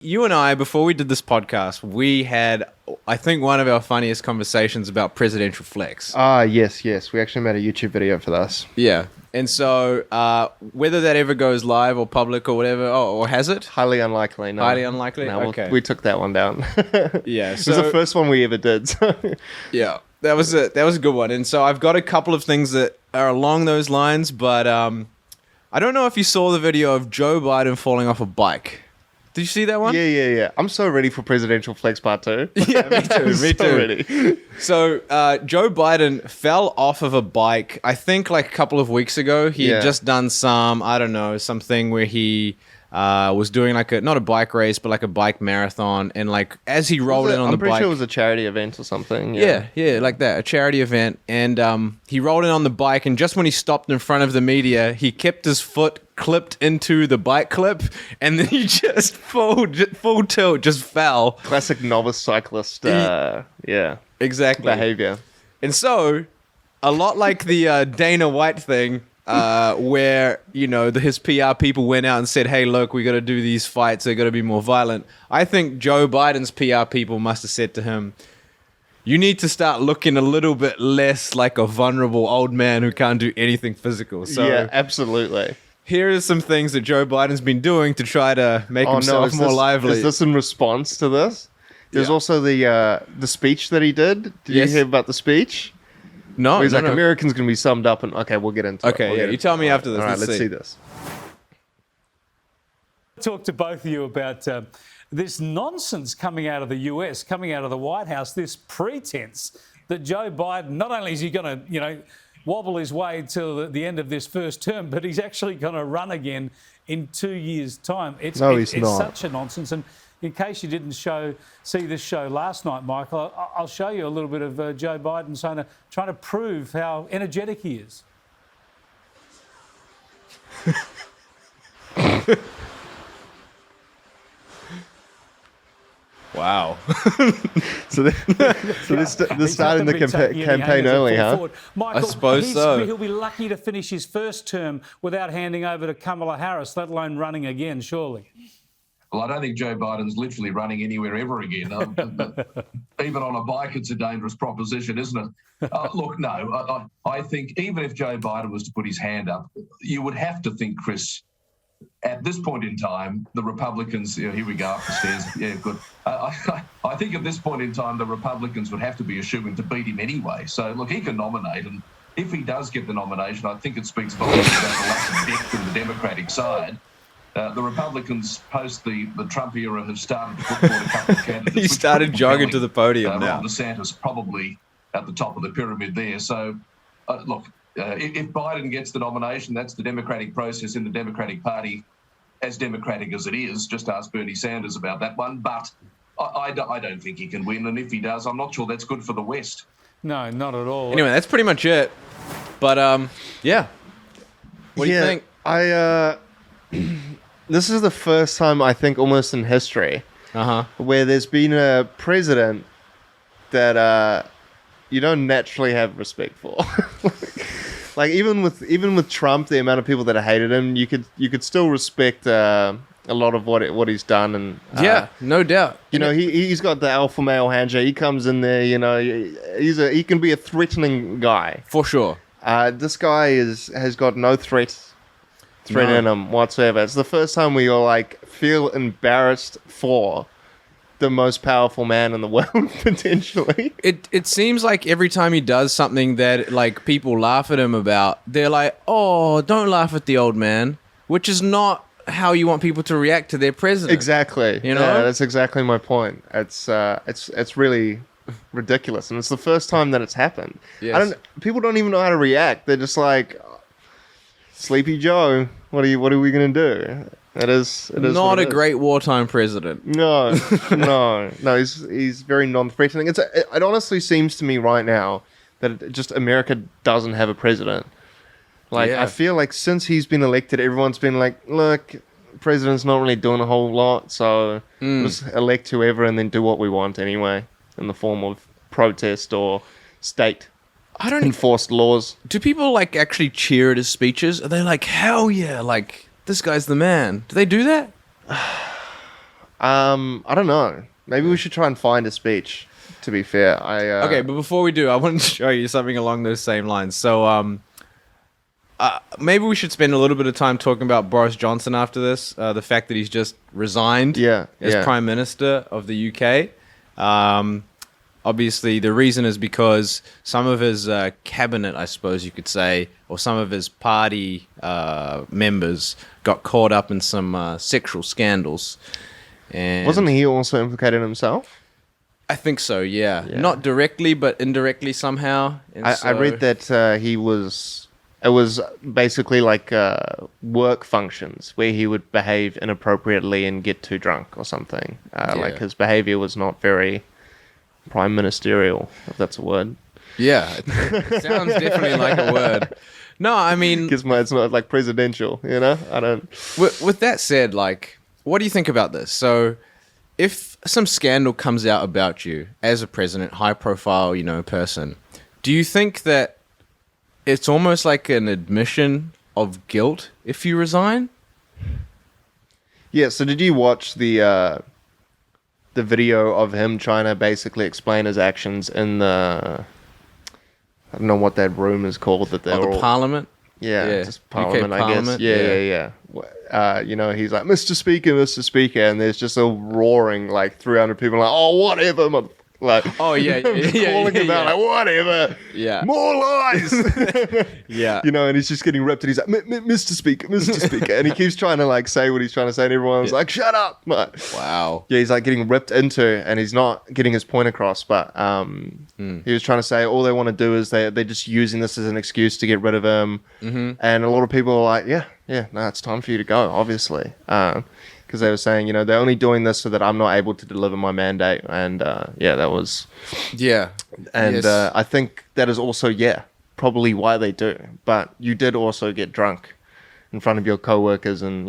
You and I, before we did this podcast, we had, I think, one of our funniest conversations about presidential flex. Yes. We actually made a YouTube video for this. Yeah. And so, whether that ever goes live or public or whatever, or has it? Highly unlikely. No. Highly unlikely? No, okay. we took that one down. Yeah. It was the first one we ever did. So. Yeah. That was a good one. And so I've got a couple of things that are along those lines, but I don't know if you saw the video of Joe Biden falling off a bike. Did you see that one? Yeah. I'm so ready for presidential flex part 2. Yeah, me too. Ready. So Joe Biden fell off of a bike, I think like a couple of weeks ago. He had just done something where he was doing like not a bike race, but like a bike marathon. And like as he rolled in on the bike. I'm pretty sure it was a charity event or something. Yeah, like that, a charity event. And he rolled in on the bike, and just when he stopped in front of the media, he kept his foot clipped into the bike clip, and then he just full tilt just fell. Classic novice cyclist, exactly behavior. And so, a lot like the Dana White thing, where his PR people went out and said, "Hey, look, we got to do these fights. They're got to be more violent." I think Joe Biden's PR people must have said to him, "You need to start looking a little bit less like a vulnerable old man who can't do anything physical." So, yeah, absolutely. Here are some things that Joe Biden's been doing to try to make himself more lively. Is this in response to this? There's also the speech that he did. Did you hear about the speech? No. Where he's like, Americans can be summed up, and okay, we'll get into it. Okay, you tell me after this. All right, let's see this. Talk to both of you about this nonsense coming out of the US, coming out of the White House, this pretense that Joe Biden, not only is he going to, wobble his way till the end of this first term, but he's actually going to run again in 2 years' time. It's not. Such a nonsense. And in case you didn't see this show last night, Michael, I'll show you a little bit of Joe Biden trying to prove how energetic he is. Wow. So this started the campaign early, huh? Michael, I suppose so. He'll be lucky to finish his first term without handing over to Kamala Harris, let alone running again, surely. Well, I don't think Joe Biden's literally running anywhere ever again. Even on a bike, it's a dangerous proposition, isn't it? Look, no, I think even if Joe Biden was to put his hand up, you would have to think, Chris, at this point in time, the Republicans, here we go up the stairs. Yeah, good. I think at this point in time, the Republicans would have to be assuming to beat him anyway. So, look, he can nominate, and if he does get the nomination, I think it speaks volumes about the lack of depth in the Democratic side. The Republicans, post the Trump era, have started to put forward a couple of candidates. He started jogging to the podium now. Ron DeSantis probably at the top of the pyramid there. So, look, if Biden gets the nomination, that's the democratic process in the Democratic Party, as democratic as it is. Just ask Bernie Sanders about that one. But I don't think he can win. And if he does, I'm not sure that's good for the West. No, not at all. Anyway, that's pretty much it. But, yeah. What do you think? This is the first time, I think, almost in history, where there's been a president that you don't naturally have respect for. Like even with Trump, the amount of people that hated him, you could still respect a lot of what he's done, and yeah, no doubt. He's got the alpha male handshake. He comes in there, he can be a threatening guy for sure. This guy has got no threat in him whatsoever. It's the first time we all feel embarrassed for the most powerful man in the world, potentially. It seems like every time he does something that people laugh at him about, they're like, "Oh, don't laugh at the old man," which is not how you want people to react to their president. Exactly. Yeah, that's exactly my point. It's really ridiculous, and it's the first time that it's happened. Yes. People don't even know how to react. They're just like, Sleepy Joe, what are we gonna do? It is not a great wartime president. No, he's very non-threatening. It honestly seems to me right now that just America doesn't have a president. I feel like since he's been elected, everyone's been like, look, president's not really doing a whole lot, so just elect whoever and then do what we want anyway, in the form of protest or state enforced laws. Do people actually cheer at his speeches? Are they like, hell yeah, this guy's the man? Do they do that? I don't know. Maybe we should try and find a speech. To be fair, Okay, but before we do, I wanted to show you something along those same lines. So, maybe we should spend a little bit of time talking about Boris Johnson after this. The fact that he's just resigned as Prime Minister of the UK. Obviously, the reason is because some of his cabinet, I suppose you could say, or some of his party members got caught up in some sexual scandals. And wasn't he also implicated himself? I think so, yeah. Not directly, but indirectly somehow. And I read that he was... It was basically like work functions where he would behave inappropriately and get too drunk or something. Like his behavior was not very prime ministerial, if that's a word. Yeah, it sounds definitely like a word. No, I mean... It's not like presidential, you know? I don't... With that said, like, what do you think about this? So, if some scandal comes out about you as a president, high profile, person, do you think that it's almost like an admission of guilt if you resign? Yeah, so did you watch the video of him trying to basically explain his actions in the... I don't know what that room is called. That they're the all... Parliament? Yeah, just Parliament, UK I guess. Parliament, Yeah. He's like, Mr. Speaker, Mr. Speaker, and there's just a roaring, like, 300 people like, oh, whatever, like, calling him out, like, whatever, more lies, and he's just getting ripped, and he's like, Mr. Speaker, Mr. Speaker, and he keeps trying to, like, say what he's trying to say, and everyone's like, shut up, like, wow, he's, like, getting ripped into, and he's not getting his point across, but, he was trying to say, all they want to do is they're just using this as an excuse to get rid of him, and a lot of people are like, no, it's time for you to go, obviously, because they were saying, they're only doing this so that I'm not able to deliver my mandate. And, that was... Yeah. And I think that is also, probably why they do. But you did also get drunk in front of your co-workers and,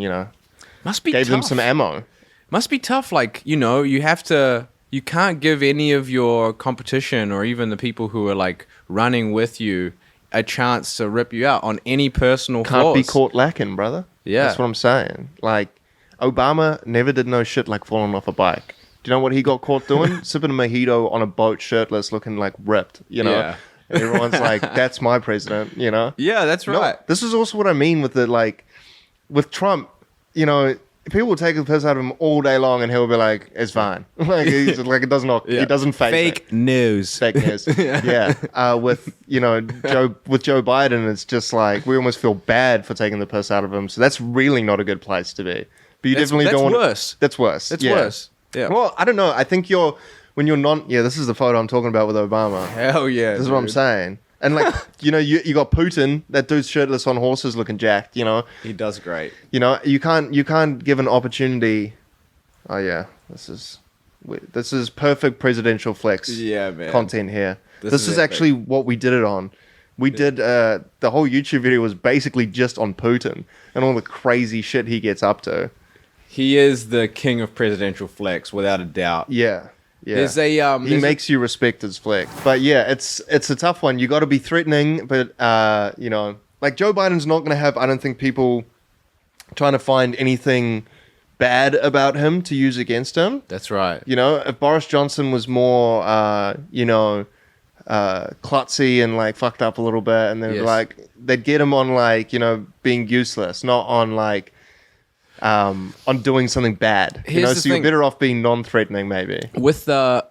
must be gave tough. them some ammo. Must be tough. Like, you have to... You can't give any of your competition or even the people who are, like, running with you a chance to rip you out on any personal Can't flaws. be caught lacking, brother. Yeah. That's what I'm saying. Like... Obama never did no shit like falling off a bike. Do you know what he got caught doing? Sipping a mojito on a boat, shirtless, looking like ripped, And everyone's like, that's my president, Yeah, that's right. No, this is also what I mean with with Trump, people will take the piss out of him all day long and he'll be like, it's fine. Like, he's like, it doesn't fake Fake news. Fake news. With Joe Biden, it's just like, we almost feel bad for taking the piss out of him. So that's really not a good place to be. But you definitely don't want... Worse. That's worse. That's worse. Yeah. Well, I don't know. I think when you're not... Yeah, this is the photo I'm talking about with Obama. Hell yeah. This is what I'm saying. And like, you got Putin, that dude's shirtless on horses looking jacked, He does great. You can't give an opportunity... Oh yeah, this is perfect presidential flex content here. This is actually what we did it on. We did, the whole YouTube video was basically just on Putin and all the crazy shit he gets up to. He is the king of presidential flex, without a doubt. Yeah. There's he makes you respect his flex. But yeah, it's a tough one. You got to be threatening, but, like Joe Biden's not going to have, I don't think, people trying to find anything bad about him to use against him. That's right. If Boris Johnson was more, klutzy and like fucked up a little bit, and then they'd get him on like being useless, not on like on doing something bad. So you're better off being non-threatening, maybe. With Joe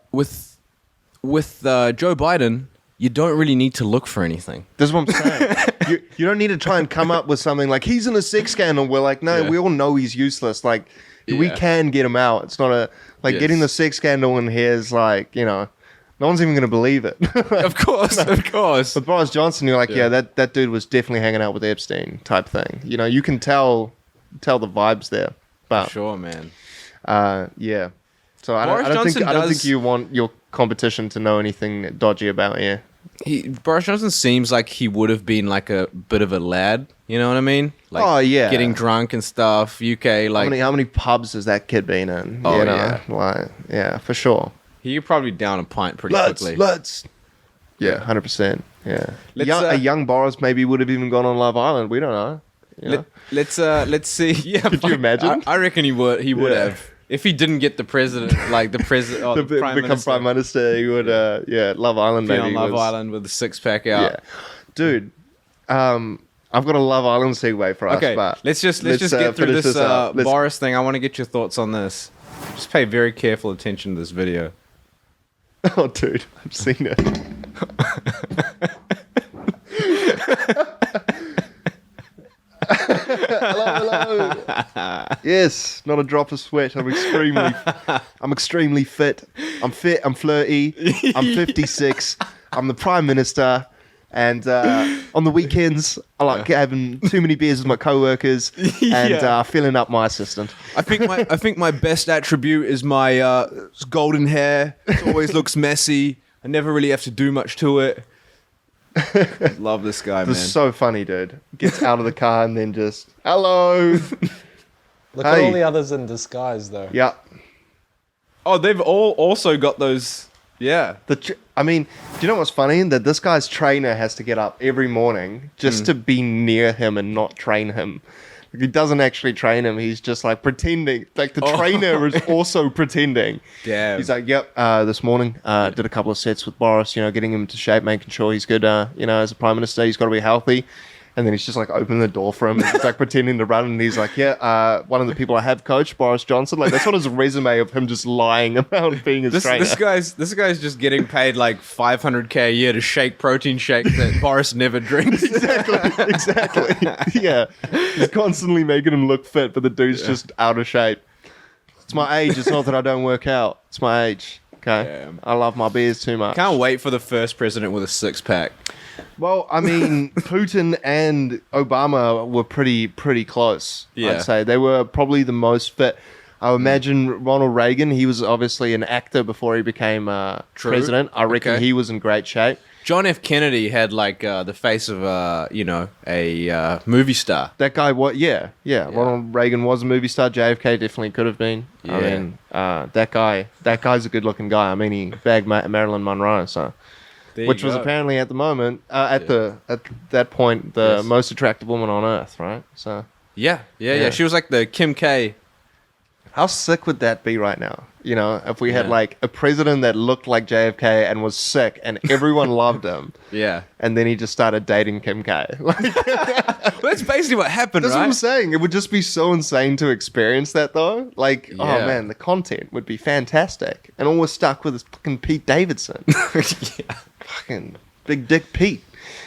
Biden, you don't really need to look for anything. That's what I'm saying. you don't need to try and come up with something like he's in a sex scandal. We're like, no, we all know he's useless. Like we can get him out. It's not getting the sex scandal in here is like no one's even going to believe it. Of course. With Boris Johnson, you're like, that dude was definitely hanging out with Epstein type thing. You can tell the vibes there. But sure, man. Yeah. So I don't think you want your competition to know anything dodgy about you. Boris Johnson seems like he would have been like a bit of a lad. You know what I mean? Like, getting drunk and stuff. UK, like how many pubs has that kid been in? Oh, for sure. He could probably down a pint pretty quickly. Let's. Yeah, 100%. Yeah. A young Boris maybe would have even gone on Love Island. We don't know. Let's see. Yeah, could you imagine? I reckon he would. He would have. If he didn't get the president, like the president, or the prime become minister, prime minister, he would, Love Island be maybe. on Love Island with the 6-pack out. Yeah. Dude, I've got a Love Island segue for us. Okay, But let's just get through finish this up. Boris thing. I want to get your thoughts on this. Just pay very careful attention to this video. Oh, dude, I've seen it. Hello. Yes, not a drop of sweat. I'm extremely fit. I'm fit. I'm flirty. I'm 56. I'm the prime minister. And on the weekends, I like having too many beers with my coworkers and filling up my assistant. I think my best attribute is my golden hair. It always looks messy. I never really have to do much to it. Love this guy, man. This is so funny, dude. Gets out of the car and then just, hello. Look at all the others in disguise, though. Yeah. Oh, they've all also got those. Yeah. I mean, do you know what's funny? That this guy's trainer has to get up every morning just to be near him and not train him. Like, he doesn't actually train him. He's just like pretending. Like the trainer is also pretending. Damn. He's like, yep, this morning did a couple of sets with Boris, getting him to shape, making sure he's good, as a prime minister, he's got to be healthy. And then he's just like opening the door for him and he's like pretending to run. And he's like, one of the people I have coached, Boris Johnson. Like that's on his resume of him just lying about being his trainer. This guy's just getting paid like $500K a year to shake protein shakes that Boris never drinks. Exactly. Yeah. He's constantly making him look fit, but the dude's just out of shape. It's my age. It's not that I don't work out. It's my age. Okay. Damn. I love my beers too much. Can't wait for the first president with a 6-pack. Well, I mean, Putin and Obama were pretty close. Yeah. I'd say they were probably the most fit. I imagine Ronald Reagan. He was obviously an actor before he became president. I reckon he was in great shape. John F. Kennedy had like the face of a movie star. That guy, yeah. Ronald Reagan was a movie star. JFK definitely could have been. Yeah. I mean, that guy's a good-looking guy. I mean, he bagged Marilyn Monroe, so. Which was apparently at the moment, at that point, the most attractive woman on earth, right? So yeah. She was like the Kim K. How sick would that be right now? If we had like a president that looked like JFK and was sick and everyone loved him. Yeah. And then he just started dating Kim K. Well, that's basically what happened, That's right? what I'm saying. It would just be so insane to experience that, though. Like, oh man, the content would be fantastic. And all we're stuck with is fucking Pete Davidson. Fucking Big Dick Pete.